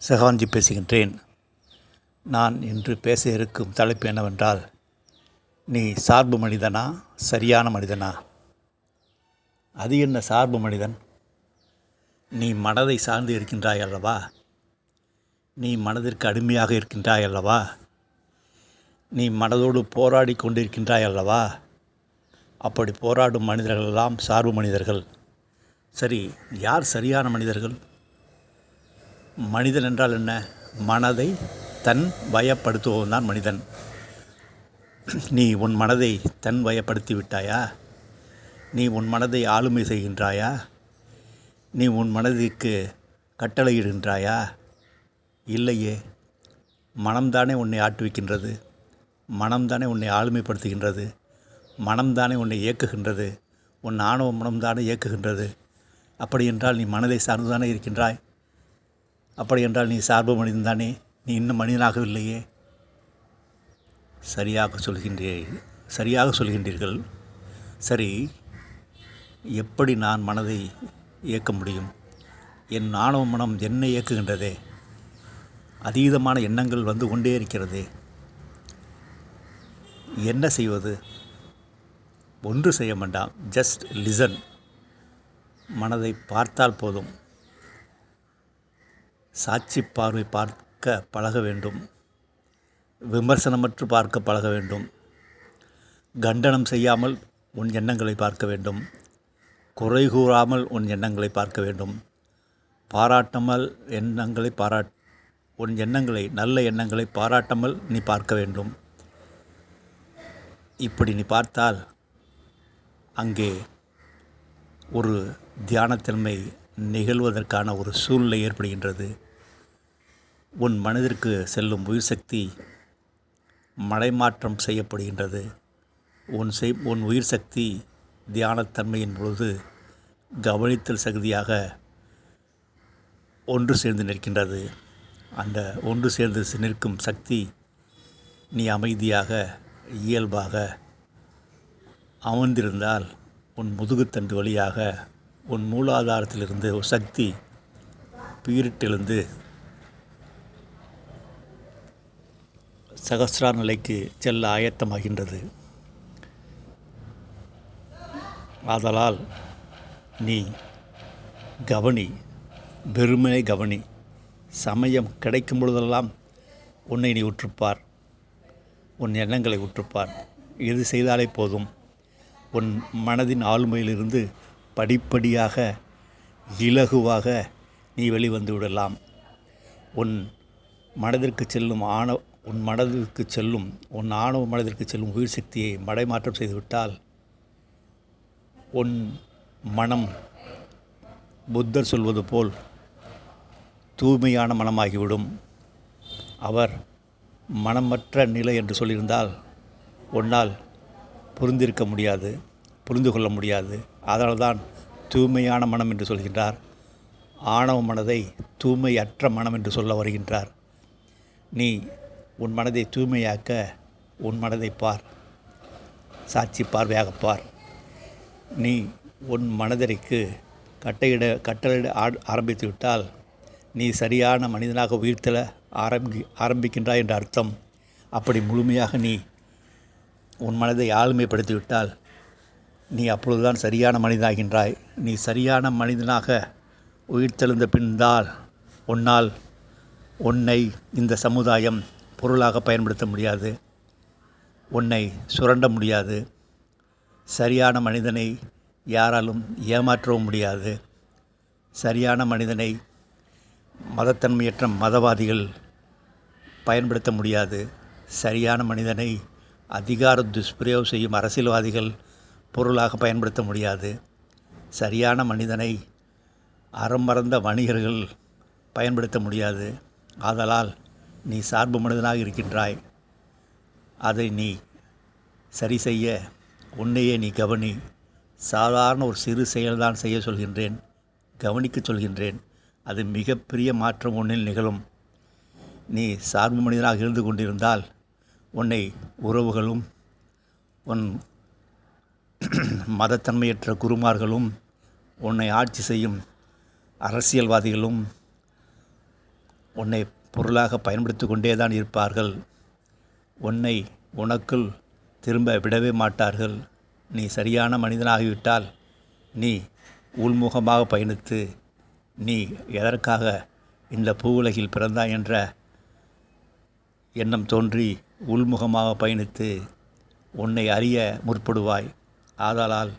சகாஞ்சி பேசுகின்றேன். நான் இன்று பேச இருக்கும் தலைப்பு என்னவென்றால், நீ சார்பு மனிதனா, சரியான மனிதனா? அது என்ன சார்பு மனிதன்? நீ மனதை சார்ந்து இருக்கின்றாய் அல்லவா? நீ மனதிற்கு அடிமையாக இருக்கின்றாய் அல்லவா? நீ மனதோடு போராடி கொண்டிருக்கின்றாய் அல்லவா? அப்படி போராடும் மனிதர்களெல்லாம் சார்பு மனிதர்கள். சரி, யார் சரியான மனிதர்கள்? மனிதன் என்றால் என்ன? மனதை தன் வயப்படுத்துவன் தான் மனிதன். நீ உன் மனதை தன் வயப்படுத்தி விட்டாயா? நீ உன் மனதை ஆளுமை செய்கின்றாயா? நீ உன் மனதிற்கு கட்டளையிடுகின்றாயா? இல்லையே. மனம்தானே உன்னை ஆட்டுவிக்கின்றது. மனம்தானே உன்னை ஆளுமைப்படுத்துகின்றது. மனம்தானே உன்னை இயக்குகின்றது. உன் ஆணவ மனம்தானே இயக்குகின்றது. அப்படி என்றால் நீ மனதை சார்ந்துதானே இருக்கின்றாய். அப்படி என்றால் நீ சார்பு மனிதன் தானே. நீ இன்னும் மனிதனாகவில்லையே. சரியாக சொல்கின்றீர்கள். சரி, எப்படி நான் மனதை இயக்க முடியும்? என் ஆணவ மனம் என்னை இயக்குகின்றதே. அதீதமான எண்ணங்கள் வந்து கொண்டே இருக்கிறது. என்ன செய்வது? ஒன்று செய்ய வேண்டாம். Just listen. மனதை பார்த்தால் போதும். சாட்சி பார்வை பார்க்க பழக வேண்டும். விமர்சனமற்று பார்க்க பழக வேண்டும். கண்டனம் செய்யாமல் உன் எண்ணங்களை பார்க்க வேண்டும். குறை கூறாமல் உன் எண்ணங்களை பார்க்க வேண்டும். பாராட்டாமல் உன் எண்ணங்களை, நல்ல எண்ணங்களை பாராட்டாமல் நீ பார்க்க வேண்டும். இப்படி நீ பார்த்தால் அங்கே ஒரு தியானத்தன்மை நிகழ்வதற்கான ஒரு சூழ்நிலை ஏற்படுகின்றது. உன் மனதிற்கு செல்லும் உயிர் சக்தி மடைமாற்றம் செய்யப்படுகின்றது. உன் உயிர் சக்தி தியானத்தன்மையின் பொழுது கவனித்தல் சக்தியாக ஒன்று சேர்ந்து நிற்கின்றது. அந்த ஒன்று சேர்ந்து நிற்கும் சக்தி நீ அமைதியாக இயல்பாக அமர்ந்திருந்தால் உன் முதுகுத்தண்டு வழியாக உன் மூலாதாரத்திலிருந்து ஒரு சக்தி பீரிட்டெழுந்து சகஸ்ரார நிலைக்கு செல்ல ஆயத்தமாகின்றது. ஆதலால் நீ கவனி, வெறுமனே கவனி. சமயம் கிடைக்கும் பொழுதெல்லாம் உன்னை நீ உற்றுப்பார். உன் எண்ணங்களை உற்றுப்பார். இது செய்தாலே போதும். உன் மனதின் ஆளுமையிலிருந்து படிப்படியாக இலகுவாக நீ வெளிவந்து விடலாம். உன் மனதிற்கு செல்லும் ஆணவ மனதிற்கு செல்லும் உயிர் சக்தியை மடைமாற்றம் செய்துவிட்டால் உன் மனம் புத்தர் சொல்வது போல் தூய்மையான மனமாகிவிடும். அவர் மனமற்ற நிலை என்று சொல்லியிருந்தால் உன்னால் புரிந்து கொள்ள முடியாது. அதனால்தான் தூய்மையான மனம் என்று சொல்கின்றார். ஆணவ மனதை தூய்மையற்ற மனம் என்று சொல்ல வருகின்றார். நீ உன் மனதை தூய்மையாக்க உன் மனதை பார். சாட்சி பார்வையாக பார். நீ உன் மனதிற்கு கட்டளையிட ஆரம்பித்து விட்டால் நீ சரியான மனிதனாக உயிர்த்தெழ ஆரம்பிக்கின்றாய் என்ற அர்த்தம். அப்படி முழுமையாக நீ உன் மனதை ஆளுமைப்படுத்திவிட்டால் நீ அப்பொழுதுதான் சரியான மனிதனாகின்றாய். நீ சரியான மனிதனாக உயிர்த்தெழுந்த பின்னால் உன்னை இந்த சமுதாயம் பொருளாக பயன்படுத்த முடியாது. உன்னை சுரண்ட முடியாது. சரியான மனிதனை யாராலும் ஏமாற்றவும் முடியாது. சரியான மனிதனை மதத்தன்மையற்ற மதவாதிகள் பயன்படுத்த முடியாது. சரியான மனிதனை அதிகார துஷ்பிரயோகம் செய்யும் அரசியல்வாதிகள் பொருளாக பயன்படுத்த முடியாது. சரியான மனிதனை அறமறந்த வணிகர்கள் பயன்படுத்த முடியாது. ஆதலால் நீ சார்பு மனிதனாக இருக்கின்றாய். அதை நீ சரி செய்ய உன்னையே நீ கவனி. சாதாரண ஒரு சிறு செயல்தான் செய்ய சொல்கின்றேன், கவனிக்க சொல்கின்றேன். அது மிகப்பெரிய மாற்றம் உன்னில் நிகழும். நீ சார்பு மனிதனாக இருந்து கொண்டிருந்தால் உன்னை உறவுகளும் உன் மதத்தன்மையற்ற குருமார்களும் உன்னை ஆட்சி செய்யும் அரசியல்வாதிகளும் உன்னை பொருளாக பயன்படுத்தி கொண்டே தான் இருப்பார்கள். உன்னை உனக்குள் திரும்ப விடவே மாட்டார்கள். நீ சரியான மனிதனாகிவிட்டால் நீ உள்முகமாக பயணித்து நீ எதற்காக இந்த பூவுலகில் பிறந்தாய் என்ற எண்ணம் தோன்றி உள்முகமாக பயணித்து உன்னை அறிய முற்படுவாய். ஆதலால்